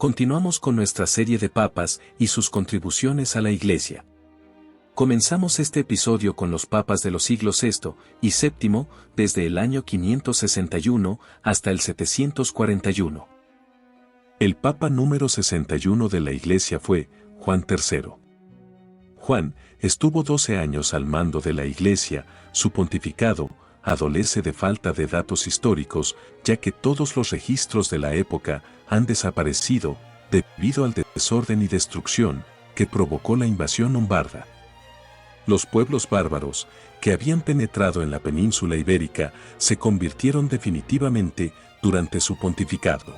Continuamos con nuestra serie de papas y sus contribuciones a la Iglesia. Comenzamos este episodio con los papas de los siglos VI y VII, desde el año 561 hasta el 741. El papa número 61 de la Iglesia fue Juan III. Juan estuvo 12 años al mando de la Iglesia. Su pontificado adolece de falta de datos históricos, ya que todos los registros de la época han desaparecido debido al desorden y destrucción que provocó la invasión lombarda. Los pueblos bárbaros que habían penetrado en la península ibérica se convirtieron definitivamente durante su pontificado.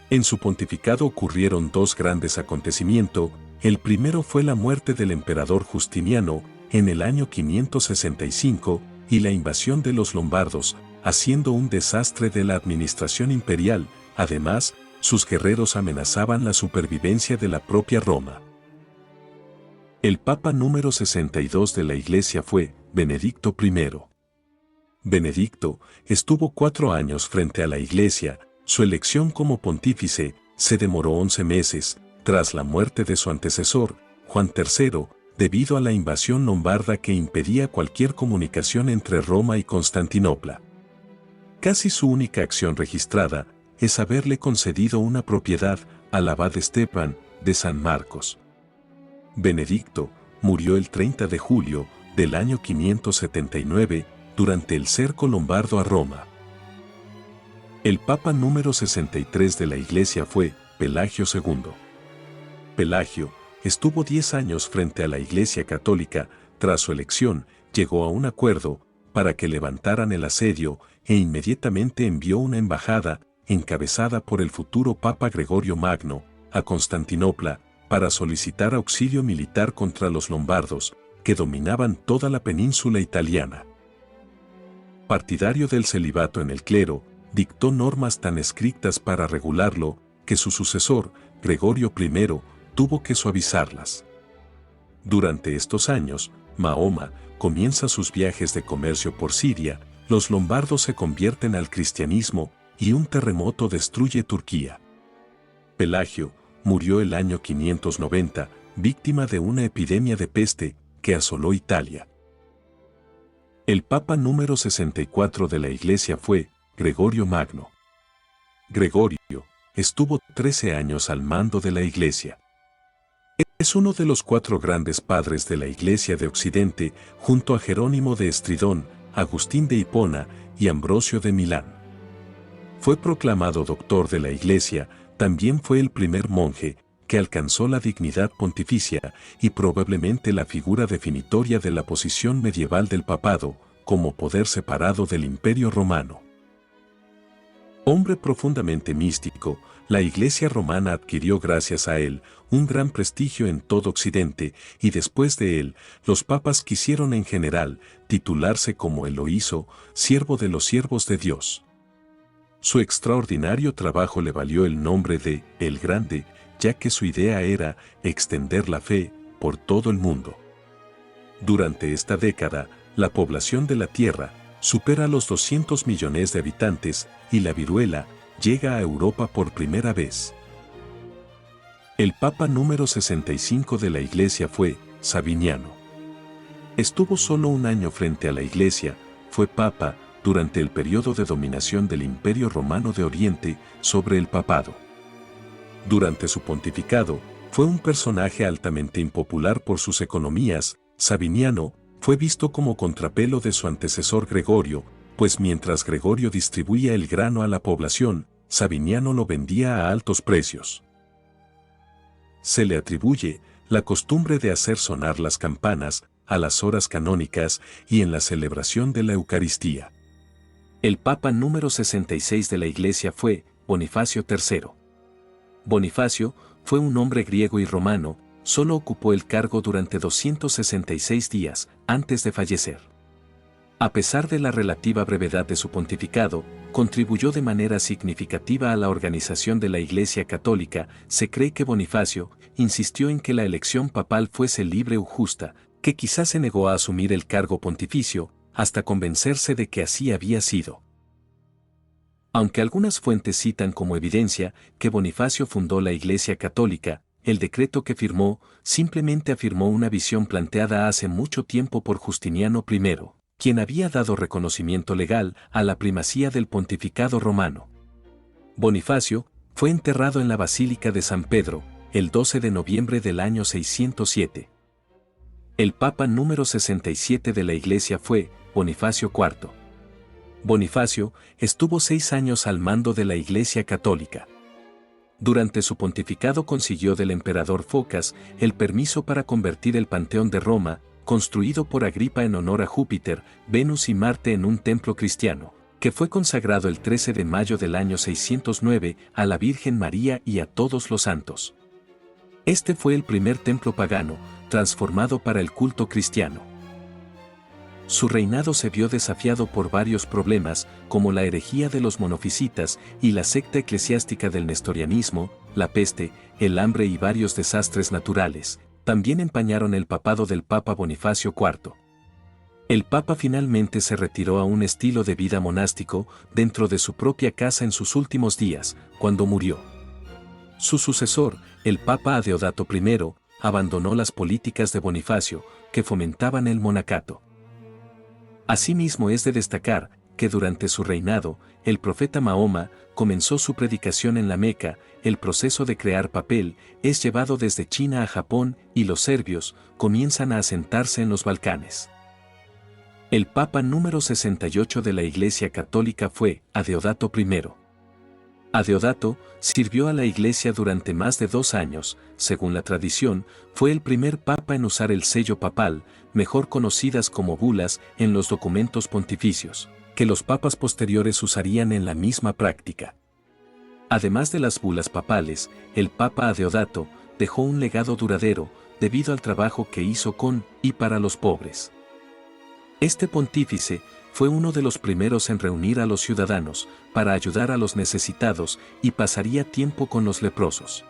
En su pontificado ocurrieron dos grandes acontecimientos. El primero fue la muerte del emperador Justiniano en el año 565 y la invasión de los lombardos, haciendo un desastre de la administración imperial. Además, sus guerreros amenazaban la supervivencia de la propia Roma. El papa número 62 de la Iglesia fue Benedicto I. Benedicto estuvo 4 años frente a la Iglesia. Su elección como pontífice se demoró 11 meses, tras la muerte de su antecesor, Juan III, debido a la invasión lombarda que impedía cualquier comunicación entre Roma y Constantinopla. Casi su única acción registrada es haberle concedido una propiedad al abad Esteban de San Marcos. Benedicto murió el 30 de julio del año 579 durante el cerco lombardo a Roma. El papa número 63 de la Iglesia fue Pelagio II. Pelagio estuvo 10 años frente a la Iglesia católica. Tras su elección, llegó a un acuerdo para que levantaran el asedio e inmediatamente envió una embajada, encabezada por el futuro Papa Gregorio Magno, a Constantinopla, para solicitar auxilio militar contra los lombardos, que dominaban toda la península italiana. Partidario del celibato en el clero, dictó normas tan estrictas para regularlo, que su sucesor, Gregorio I, tuvo que suavizarlas. Durante estos años, Mahoma comienza sus viajes de comercio por Siria, los lombardos se convierten al cristianismo y un terremoto destruye Turquía. Pelagio murió el año 590, víctima de una epidemia de peste que asoló Italia. El papa número 64 de la Iglesia fue Gregorio Magno. Gregorio estuvo 13 años al mando de la Iglesia. Es uno de los 4 grandes padres de la Iglesia de Occidente, junto a Jerónimo de Estridón, Agustín de Hipona y Ambrosio de Milán. Fue proclamado doctor de la Iglesia. También fue el primer monje que alcanzó la dignidad pontificia y probablemente la figura definitoria de la posición medieval del papado, como poder separado del Imperio Romano. Hombre profundamente místico, la Iglesia romana adquirió gracias a él un gran prestigio en todo Occidente, y después de él, los papas quisieron en general titularse como él lo hizo, siervo de los siervos de Dios. Su extraordinario trabajo le valió el nombre de El Grande, ya que su idea era extender la fe por todo el mundo. Durante esta década, la población de la Tierra supera los 200 millones de habitantes y la viruela llega a Europa por primera vez. El papa número 65 de la Iglesia fue Sabiniano. Estuvo solo un año frente a la Iglesia, fue papa durante el periodo de dominación del Imperio Romano de Oriente sobre el papado. Durante su pontificado, fue un personaje altamente impopular por sus economías. Sabiniano fue visto como contrapelo de su antecesor Gregorio, pues mientras Gregorio distribuía el grano a la población, Sabiniano lo vendía a altos precios. Se le atribuye la costumbre de hacer sonar las campanas a las horas canónicas y en la celebración de la Eucaristía. El papa número 66 de la Iglesia fue Bonifacio III. Bonifacio fue un hombre griego y romano, solo ocupó el cargo durante 266 días antes de fallecer. A pesar de la relativa brevedad de su pontificado, contribuyó de manera significativa a la organización de la Iglesia Católica. Se cree que Bonifacio insistió en que la elección papal fuese libre o justa, que quizás se negó a asumir el cargo pontificio, hasta convencerse de que así había sido. Aunque algunas fuentes citan como evidencia que Bonifacio fundó la Iglesia Católica, el decreto que firmó simplemente afirmó una visión planteada hace mucho tiempo por Justiniano I, quien había dado reconocimiento legal a la primacía del pontificado romano. Bonifacio fue enterrado en la Basílica de San Pedro, el 12 de noviembre del año 607. El Papa número 67 de la Iglesia fue Bonifacio IV. Bonifacio estuvo 6 años al mando de la Iglesia Católica. Durante su pontificado consiguió del emperador Focas el permiso para convertir el Panteón de Roma, construido por Agripa en honor a Júpiter, Venus y Marte en un templo cristiano, que fue consagrado el 13 de mayo del año 609 a la Virgen María y a todos los santos. Este fue el primer templo pagano, transformado para el culto cristiano. Su reinado se vio desafiado por varios problemas, como la herejía de los monofisitas y la secta eclesiástica del nestorianismo, la peste, el hambre y varios desastres naturales. También empañaron el papado del Papa Bonifacio IV. El Papa finalmente se retiró a un estilo de vida monástico dentro de su propia casa en sus últimos días, cuando murió. Su sucesor, el Papa Adeodato I, abandonó las políticas de Bonifacio, que fomentaban el monacato. Asimismo es de destacar que durante su reinado, el profeta Mahoma comenzó su predicación en la Meca. El proceso de crear papel es llevado desde China a Japón y los serbios comienzan a asentarse en los Balcanes. El Papa número 68 de la Iglesia Católica fue Adeodato I. Adeodato sirvió a la Iglesia durante más de 2 años. Según la tradición, fue el primer papa en usar el sello papal, mejor conocidas como bulas, en los documentos pontificios, que los papas posteriores usarían en la misma práctica. Además de las bulas papales, el Papa Adeodato dejó un legado duradero, debido al trabajo que hizo con y para los pobres. Este pontífice fue uno de los primeros en reunir a los ciudadanos para ayudar a los necesitados y pasaría tiempo con los leprosos.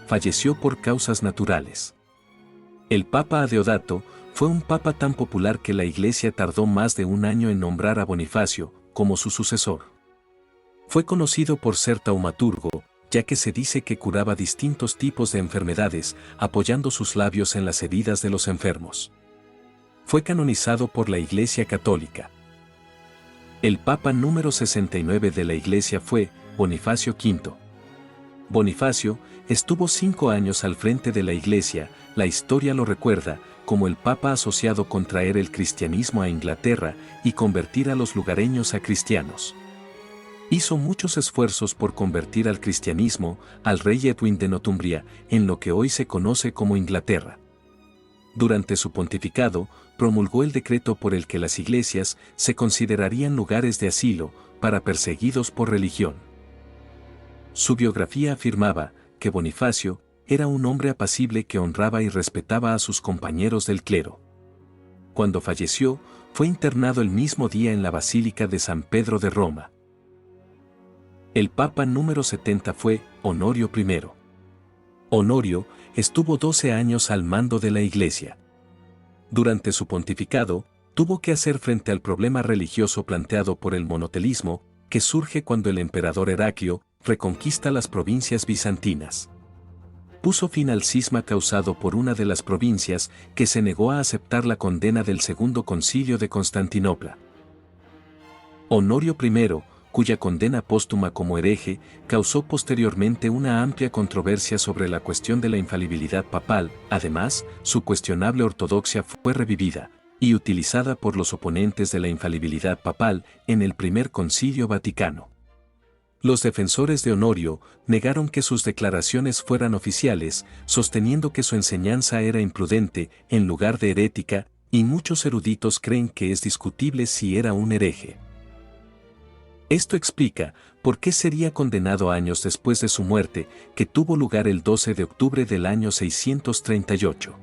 Falleció por causas naturales. El Papa Adeodato fue un papa tan popular que la Iglesia tardó más de 1 año en nombrar a Bonifacio como su sucesor. Fue conocido por ser taumaturgo, ya que se dice que curaba distintos tipos de enfermedades apoyando sus labios en las heridas de los enfermos. Fue canonizado por la Iglesia Católica. El Papa número 69 de la Iglesia fue Bonifacio V. Bonifacio estuvo 5 años al frente de la Iglesia. La historia lo recuerda como el Papa asociado con traer el cristianismo a Inglaterra y convertir a los lugareños a cristianos. Hizo muchos esfuerzos por convertir al cristianismo al rey Edwin de Northumbria en lo que hoy se conoce como Inglaterra. Durante su pontificado, promulgó el decreto por el que las iglesias se considerarían lugares de asilo para perseguidos por religión. Su biografía afirmaba que Bonifacio era un hombre apacible que honraba y respetaba a sus compañeros del clero. Cuando falleció, fue internado el mismo día en la Basílica de San Pedro de Roma. El Papa número 70 fue Honorio I. Honorio estuvo 12 años al mando de la Iglesia. Durante su pontificado, tuvo que hacer frente al problema religioso planteado por el monotelismo, que surge cuando el emperador Heraclio reconquista las provincias bizantinas. Puso fin al cisma causado por una de las provincias que se negó a aceptar la condena del Segundo Concilio de Constantinopla. Honorio I, cuya condena póstuma como hereje causó posteriormente una amplia controversia sobre la cuestión de la infalibilidad papal. Además, su cuestionable ortodoxia fue revivida y utilizada por los oponentes de la infalibilidad papal en el Primer Concilio Vaticano. Los defensores de Honorio negaron que sus declaraciones fueran oficiales, sosteniendo que su enseñanza era imprudente en lugar de herética, y muchos eruditos creen que es discutible si era un hereje. Esto explica por qué sería condenado años después de su muerte, que tuvo lugar el 12 de octubre del año 638.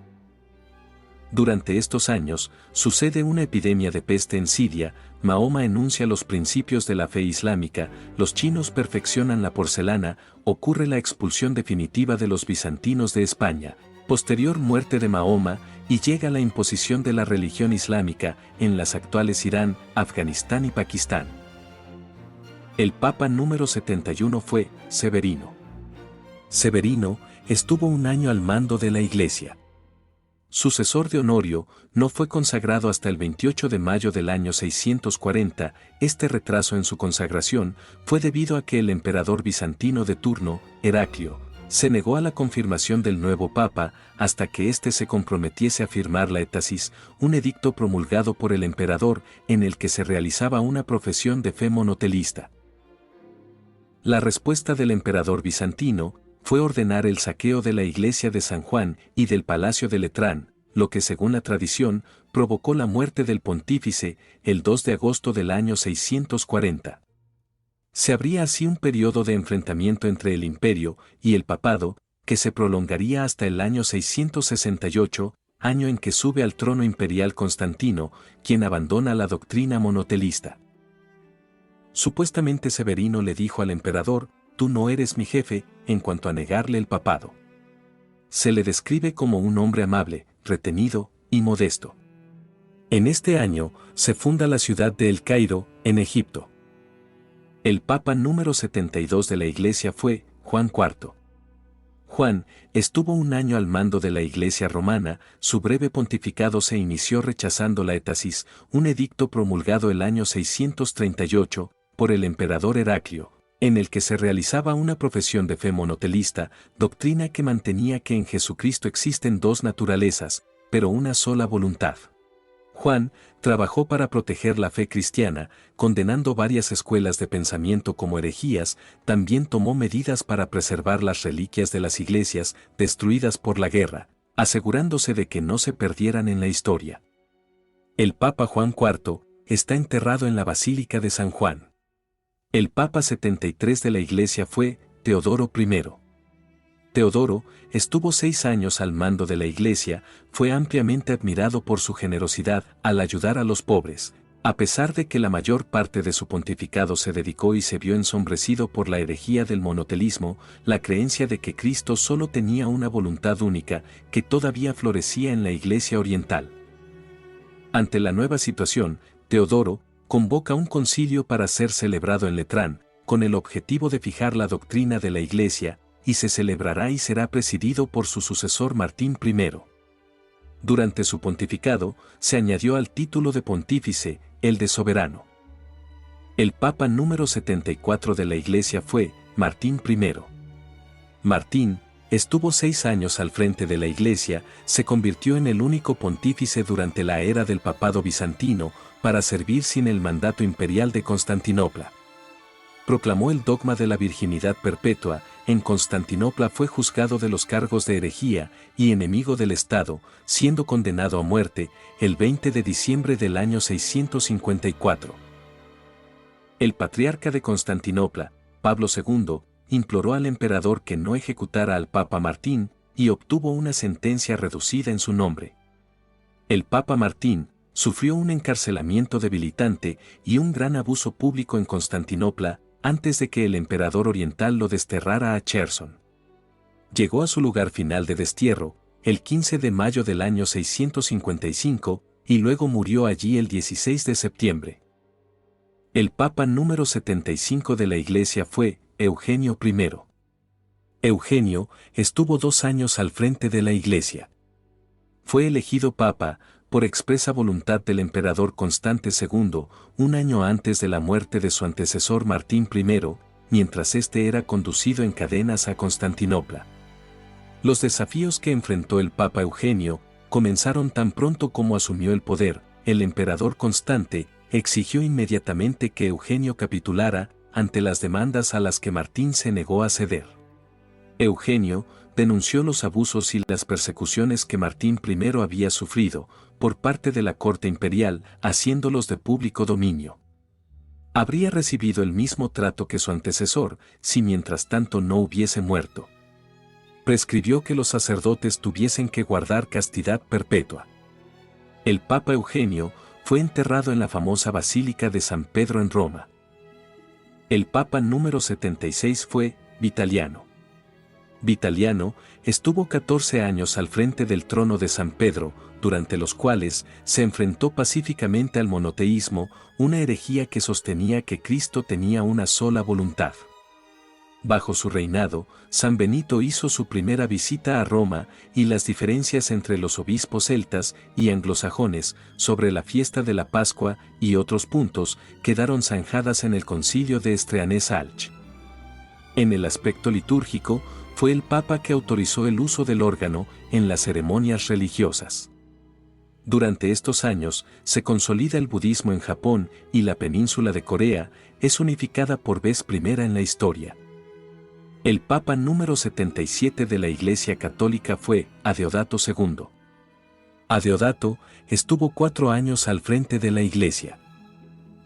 Durante estos años, sucede una epidemia de peste en Siria. Mahoma enuncia los principios de la fe islámica, los chinos perfeccionan la porcelana, ocurre la expulsión definitiva de los bizantinos de España, posterior muerte de Mahoma, y llega la imposición de la religión islámica en las actuales Irán, Afganistán y Pakistán. El papa número 71 fue Severino. Severino estuvo un año al mando de la Iglesia. Sucesor de Honorio, no fue consagrado hasta el 28 de mayo del año 640. Este retraso en su consagración fue debido a que el emperador bizantino de turno, Heraclio, se negó a la confirmación del nuevo papa hasta que éste se comprometiese a firmar la étasis, un edicto promulgado por el emperador en el que se realizaba una profesión de fe monotelista. La respuesta del emperador bizantino fue ordenar el saqueo de la iglesia de San Juan y del palacio de Letrán, lo que según la tradición provocó la muerte del pontífice el 2 de agosto del año 640. Se abría así un periodo de enfrentamiento entre el imperio y el papado, que se prolongaría hasta el año 668, año en que sube al trono imperial Constantino, quien abandona la doctrina monotelista. Supuestamente Severino le dijo al emperador: «Tú no eres mi jefe», en cuanto a negarle el papado. Se le describe como un hombre amable, retenido y modesto. En este año se funda la ciudad de El Cairo, en Egipto. El papa número 72 de la Iglesia fue Juan IV. Juan estuvo un año al mando de la Iglesia romana. Su breve pontificado se inició rechazando la étasis, un edicto promulgado el año 638 por el emperador Heraclio, en el que se realizaba una profesión de fe monotelista, doctrina que mantenía que en Jesucristo existen dos naturalezas, pero una sola voluntad. Juan trabajó para proteger la fe cristiana, condenando varias escuelas de pensamiento como herejías. También tomó medidas para preservar las reliquias de las iglesias destruidas por la guerra, asegurándose de que no se perdieran en la historia. El Papa Juan IV está enterrado en la Basílica de San Juan. El Papa 73 de la Iglesia fue Teodoro I. Teodoro estuvo 6 años al mando de la Iglesia. Fue ampliamente admirado por su generosidad al ayudar a los pobres, a pesar de que la mayor parte de su pontificado se dedicó y se vio ensombrecido por la herejía del monotelismo, la creencia de que Cristo solo tenía una voluntad única, que todavía florecía en la Iglesia oriental. Ante la nueva situación, Teodoro convoca un concilio para ser celebrado en Letrán, con el objetivo de fijar la doctrina de la Iglesia, y se celebrará y será presidido por su sucesor Martín I. Durante su pontificado, se añadió al título de pontífice el de soberano. El Papa número 74 de la Iglesia fue Martín I. Martín estuvo 6 años al frente de la Iglesia. Se convirtió en el único pontífice durante la era del papado bizantino para servir sin el mandato imperial de Constantinopla. Proclamó el dogma de la virginidad perpetua. En Constantinopla fue juzgado de los cargos de herejía y enemigo del Estado, siendo condenado a muerte el 20 de diciembre del año 654. El patriarca de Constantinopla, Pablo II, imploró al emperador que no ejecutara al Papa Martín y obtuvo una sentencia reducida en su nombre. El Papa Martín sufrió un encarcelamiento debilitante y un gran abuso público en Constantinopla antes de que el emperador oriental lo desterrara a Cherson. Llegó a su lugar final de destierro el 15 de mayo del año 655 y luego murió allí el 16 de septiembre. El Papa número 75 de la Iglesia fue Eugenio I. Eugenio estuvo 2 años al frente de la Iglesia. Fue elegido Papa por expresa voluntad del emperador Constante II, un año antes de la muerte de su antecesor Martín I, mientras éste era conducido en cadenas a Constantinopla. Los desafíos que enfrentó el Papa Eugenio comenzaron tan pronto como asumió el poder. El emperador Constante exigió inmediatamente que Eugenio capitulara ante las demandas a las que Martín se negó a ceder. Eugenio denunció los abusos y las persecuciones que Martín I había sufrido por parte de la corte imperial, haciéndolos de público dominio. Habría recibido el mismo trato que su antecesor, si mientras tanto no hubiese muerto. Prescribió que los sacerdotes tuviesen que guardar castidad perpetua. El Papa Eugenio fue enterrado en la famosa Basílica de San Pedro en Roma. El Papa número 76 fue Vitaliano. Vitaliano, estuvo 14 años al frente del trono de San Pedro, durante los cuales se enfrentó pacíficamente al monoteísmo, una herejía que sostenía que Cristo tenía una sola voluntad. Bajo su reinado, San Benito hizo su primera visita a Roma y las diferencias entre los obispos celtas y anglosajones sobre la fiesta de la Pascua y otros puntos quedaron zanjadas en el concilio de Streanès-Alch. En el aspecto litúrgico, fue el Papa que autorizó el uso del órgano en las ceremonias religiosas. Durante estos años, se consolida el budismo en Japón y la península de Corea es unificada por vez primera en la historia. El Papa número 77 de la Iglesia Católica fue Adeodato II. Adeodato estuvo 4 años al frente de la Iglesia.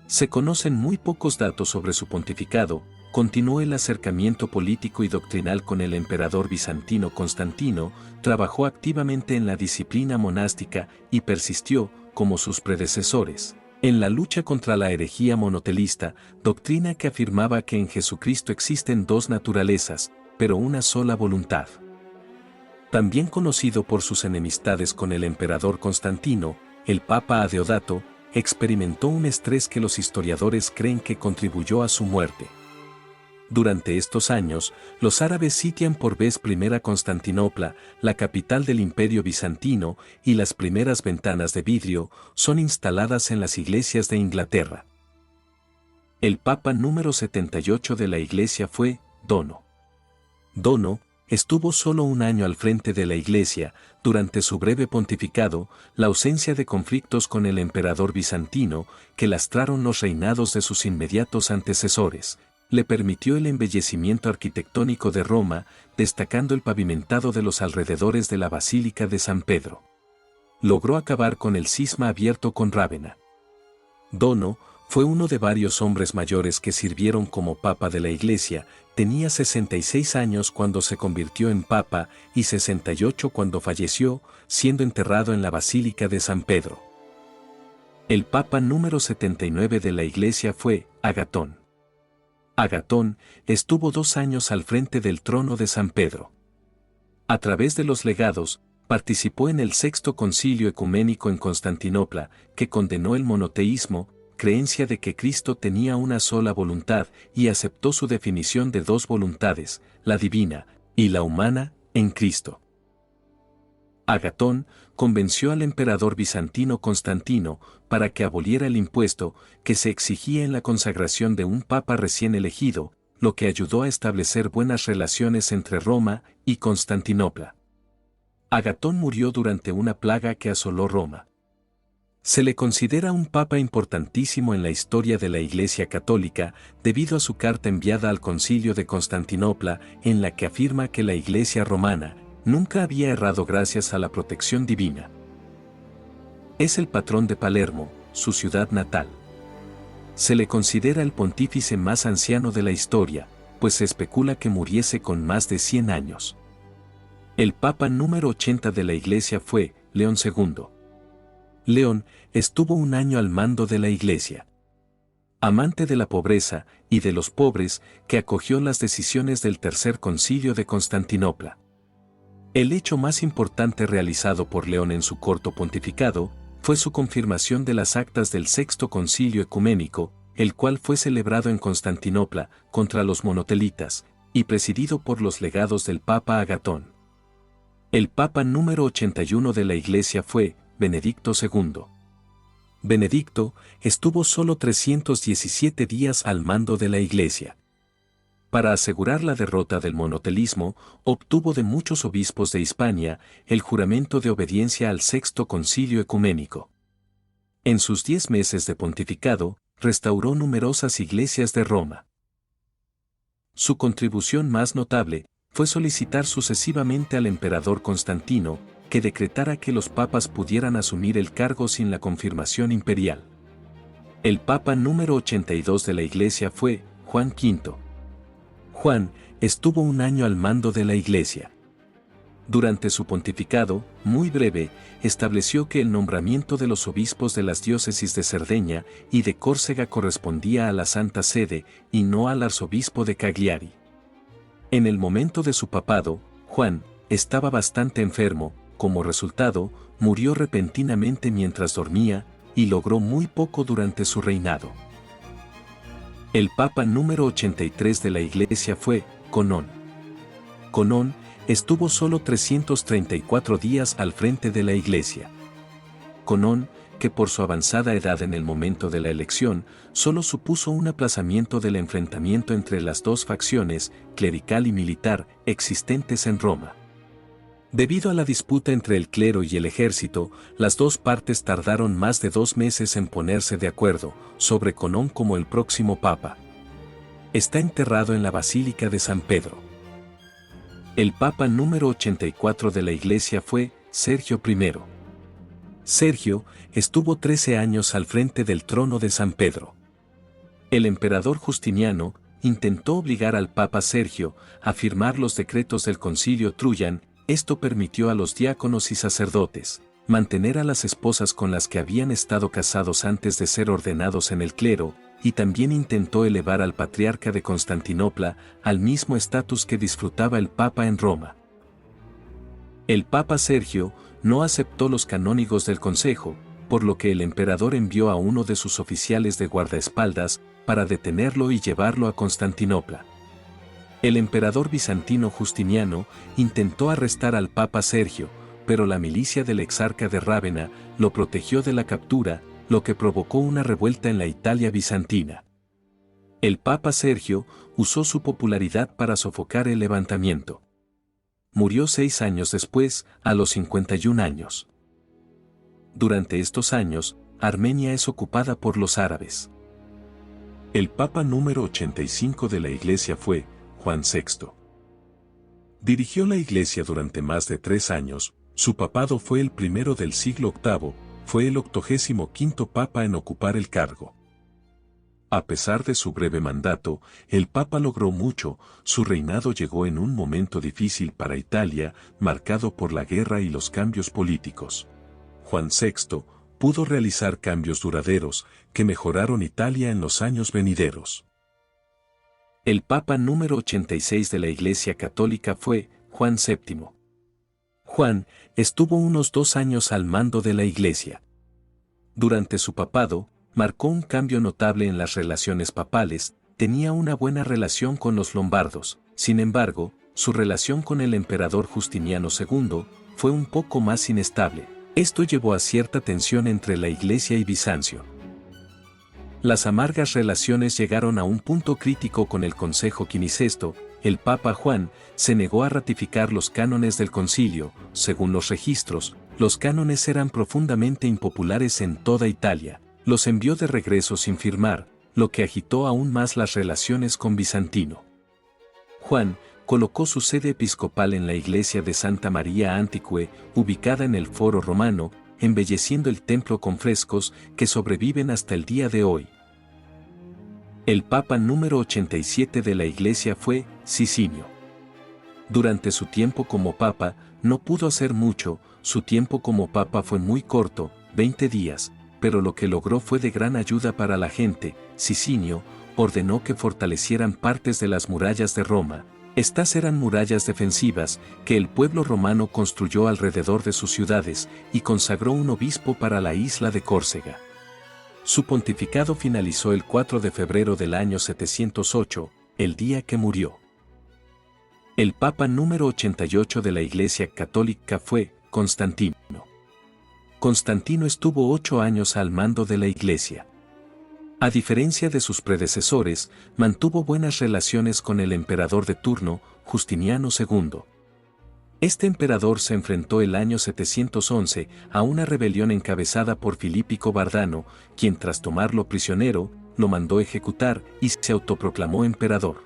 Se conocen muy pocos datos sobre su pontificado. Continuó el acercamiento político y doctrinal con el emperador bizantino Constantino, trabajó activamente en la disciplina monástica y persistió, como sus predecesores, en la lucha contra la herejía monotelista, doctrina que afirmaba que en Jesucristo existen dos naturalezas, pero una sola voluntad. También conocido por sus enemistades con el emperador Constantino, el Papa Adeodato experimentó un estrés que los historiadores creen que contribuyó a su muerte. Durante estos años, los árabes sitian por vez primera Constantinopla, la capital del Imperio bizantino, y las primeras ventanas de vidrio son instaladas en las iglesias de Inglaterra. El Papa número 78 de la Iglesia fue Dono. Dono estuvo solo un año al frente de la Iglesia. Durante su breve pontificado, la ausencia de conflictos con el emperador bizantino, que lastraron los reinados de sus inmediatos antecesores, le permitió el embellecimiento arquitectónico de Roma, destacando el pavimentado de los alrededores de la Basílica de San Pedro. Logró acabar con el cisma abierto con Rávena. Dono fue uno de varios hombres mayores que sirvieron como Papa de la Iglesia. Tenía 66 años cuando se convirtió en Papa y 68 cuando falleció, siendo enterrado en la Basílica de San Pedro. El Papa número 79 de la Iglesia fue Agatón. Agatón estuvo 2 años al frente del trono de San Pedro. A través de los legados, participó en el Sexto Concilio Ecuménico en Constantinopla, que condenó el monoteísmo, creencia de que Cristo tenía una sola voluntad, y aceptó su definición de dos voluntades, la divina y la humana, en Cristo. Agatón convenció al emperador bizantino Constantino para que aboliera el impuesto que se exigía en la consagración de un papa recién elegido, lo que ayudó a establecer buenas relaciones entre Roma y Constantinopla. Agatón murió durante una plaga que asoló Roma. Se le considera un papa importantísimo en la historia de la Iglesia Católica debido a su carta enviada al Concilio de Constantinopla en la que afirma que la Iglesia romana nunca había errado gracias a la protección divina. Es el patrón de Palermo, su ciudad natal. Se le considera el pontífice más anciano de la historia, pues se especula que muriese con más de 100 años. El Papa número 80 de la Iglesia fue León II. León estuvo 1 año al mando de la Iglesia. Amante de la pobreza y de los pobres, que acogió las decisiones del Tercer Concilio de Constantinopla. El hecho más importante realizado por León en su corto pontificado fue su confirmación de las actas del Sexto Concilio Ecuménico, el cual fue celebrado en Constantinopla contra los monotelitas y presidido por los legados del Papa Agatón. El Papa número 81 de la Iglesia fue Benedicto II. Benedicto estuvo solo 317 días al mando de la Iglesia. Para asegurar la derrota del monotelismo, obtuvo de muchos obispos de Hispania el juramento de obediencia al Sexto Concilio Ecuménico. En sus 10 meses de pontificado, restauró numerosas iglesias de Roma. Su contribución más notable fue solicitar sucesivamente al emperador Constantino que decretara que los papas pudieran asumir el cargo sin la confirmación imperial. El Papa número 82 de la Iglesia fue Juan V. Juan estuvo 1 año al mando de la Iglesia. Durante su pontificado, muy breve, estableció que el nombramiento de los obispos de las diócesis de Cerdeña y de Córcega correspondía a la Santa Sede y no al arzobispo de Cagliari. En el momento de su papado, Juan estaba bastante enfermo, como resultado, murió repentinamente mientras dormía, y logró muy poco durante su reinado. El Papa número 83 de la Iglesia fue Conón. Conón estuvo solo 334 días al frente de la Iglesia. Conón, que por su avanzada edad en el momento de la elección, solo supuso un aplazamiento del enfrentamiento entre las dos facciones, clerical y militar, existentes en Roma. Debido a la disputa entre el clero y el ejército, las dos partes tardaron más de 2 meses en ponerse de acuerdo sobre Conón como el próximo papa. Está enterrado en la Basílica de San Pedro. El Papa número 84 de la Iglesia fue Sergio I. Sergio estuvo 13 años al frente del trono de San Pedro. El emperador Justiniano intentó obligar al Papa Sergio a firmar los decretos del Concilio Truyan. Esto permitió a los diáconos y sacerdotes mantener a las esposas con las que habían estado casados antes de ser ordenados en el clero, y también intentó elevar al patriarca de Constantinopla al mismo estatus que disfrutaba el Papa en Roma. El Papa Sergio no aceptó los canónigos del consejo, por lo que el emperador envió a uno de sus oficiales de guardaespaldas para detenerlo y llevarlo a Constantinopla. El emperador bizantino Justiniano intentó arrestar al Papa Sergio, pero la milicia del exarca de Rávena lo protegió de la captura, lo que provocó una revuelta en la Italia bizantina. El Papa Sergio usó su popularidad para sofocar el levantamiento. Murió 6 años después, a los 51 años. Durante estos años, Armenia es ocupada por los árabes. El Papa número 85 de la Iglesia fue Juan VI. Dirigió la Iglesia durante más de 3 años, su papado fue el primero del siglo VIII, fue el 85º Papa en ocupar el cargo. A pesar de su breve mandato, el Papa logró mucho, su reinado llegó en un momento difícil para Italia, marcado por la guerra y los cambios políticos. Juan VI pudo realizar cambios duraderos, que mejoraron Italia en los años venideros. El Papa número 86 de la Iglesia Católica fue Juan VII. Juan estuvo unos 2 años al mando de la Iglesia. Durante su papado, marcó un cambio notable en las relaciones papales, tenía una buena relación con los lombardos, sin embargo, su relación con el emperador Justiniano II fue un poco más inestable. Esto llevó a cierta tensión entre la Iglesia y Bizancio. Las amargas relaciones llegaron a un punto crítico con el Consejo Quinicesto. El Papa Juan se negó a ratificar los cánones del concilio. Según los registros, los cánones eran profundamente impopulares en toda Italia. Los envió de regreso sin firmar, lo que agitó aún más las relaciones con Bizantino. Juan colocó su sede episcopal en la iglesia de Santa María Antiquae, ubicada en el Foro Romano, embelleciendo el templo con frescos que sobreviven hasta el día de hoy. El Papa número 87 de la Iglesia fue Sicinio. Durante su tiempo como Papa, no pudo hacer mucho, su tiempo como Papa fue muy corto, 20 días, pero lo que logró fue de gran ayuda para la gente. Sicinio ordenó que fortalecieran partes de las murallas de Roma. Estas eran murallas defensivas que el pueblo romano construyó alrededor de sus ciudades y consagró un obispo para la isla de Córcega. Su pontificado finalizó el 4 de febrero del año 708, el día que murió. El Papa número 88 de la Iglesia Católica fue Constantino. Constantino estuvo 8 años al mando de la Iglesia. A diferencia de sus predecesores, mantuvo buenas relaciones con el emperador de turno, Justiniano II. Este emperador se enfrentó el año 711 a una rebelión encabezada por Filípico Bardano, quien tras tomarlo prisionero, lo mandó ejecutar y se autoproclamó emperador.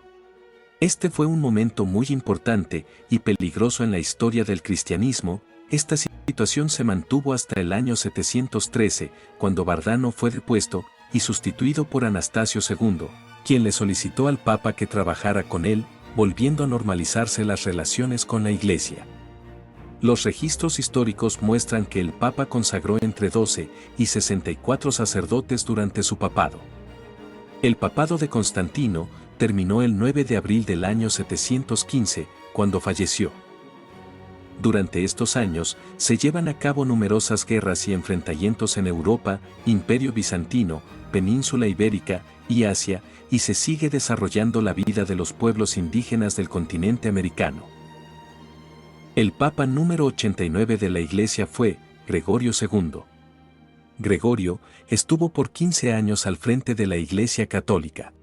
Este fue un momento muy importante y peligroso en la historia del cristianismo. Esta situación se mantuvo hasta el año 713, cuando Bardano fue depuesto y sustituido por Anastasio II, quien le solicitó al Papa que trabajara con él, volviendo a normalizarse las relaciones con la Iglesia. Los registros históricos muestran que el Papa consagró entre 12 y 64 sacerdotes durante su papado. El papado de Constantino terminó el 9 de abril del año 715, cuando falleció. Durante estos años, se llevan a cabo numerosas guerras y enfrentamientos en Europa, Imperio Bizantino, Península Ibérica y Asia, y se sigue desarrollando la vida de los pueblos indígenas del continente americano. El Papa número 89 de la Iglesia fue Gregorio II. Gregorio estuvo por 15 años al frente de la Iglesia Católica.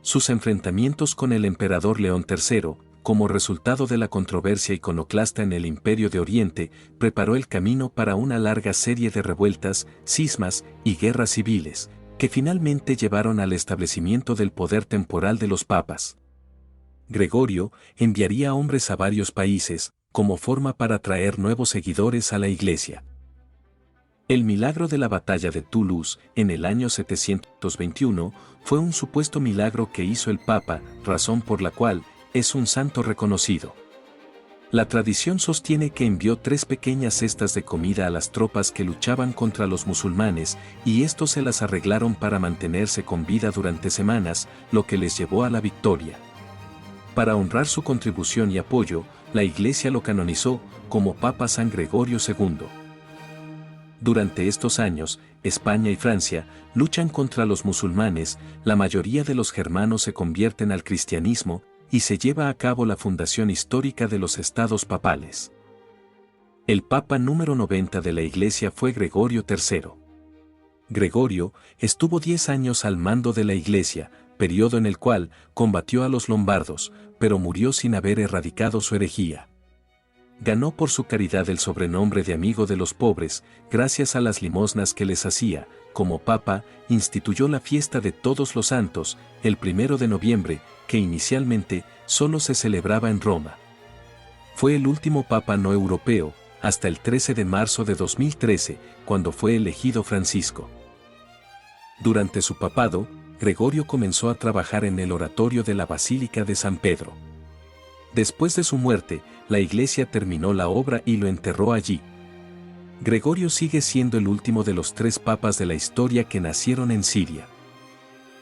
Sus enfrentamientos con el emperador León III, como resultado de la controversia iconoclasta en el Imperio de Oriente, preparó el camino para una larga serie de revueltas, cismas y guerras civiles, que finalmente llevaron al establecimiento del poder temporal de los papas. Gregorio enviaría hombres a varios países, como forma para atraer nuevos seguidores a la Iglesia. El milagro de la batalla de Toulouse, en el año 721, fue un supuesto milagro que hizo el Papa, razón por la cual es un santo reconocido. La tradición sostiene que envió 3 pequeñas cestas de comida a las tropas que luchaban contra los musulmanes, y estos se las arreglaron para mantenerse con vida durante semanas, lo que les llevó a la victoria. Para honrar su contribución y apoyo, la Iglesia lo canonizó como Papa San Gregorio II. Durante estos años, España y Francia luchan contra los musulmanes, la mayoría de los germanos se convierten al cristianismo, y se lleva a cabo la fundación histórica de los estados papales. El Papa número 90 de la Iglesia fue Gregorio III. Gregorio estuvo 10 años al mando de la Iglesia, periodo en el cual combatió a los lombardos, pero murió sin haber erradicado su herejía. Ganó por su caridad el sobrenombre de amigo de los pobres, gracias a las limosnas que les hacía. Como Papa, instituyó la fiesta de Todos los Santos, el 1 de noviembre, que inicialmente solo se celebraba en Roma. Fue el último Papa no europeo, hasta el 13 de marzo de 2013, cuando fue elegido Francisco. Durante su papado, Gregorio comenzó a trabajar en el oratorio de la Basílica de San Pedro. Después de su muerte, la Iglesia terminó la obra y lo enterró allí. Gregorio sigue siendo el último de los 3 papas de la historia que nacieron en Siria.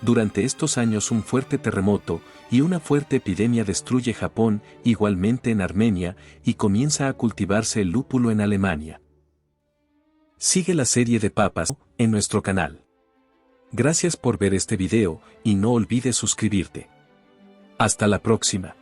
Durante estos años un fuerte terremoto y una fuerte epidemia destruye Japón, igualmente en Armenia, y comienza a cultivarse el lúpulo en Alemania. Sigue la serie de papas en nuestro canal. Gracias por ver este video y no olvides suscribirte. Hasta la próxima.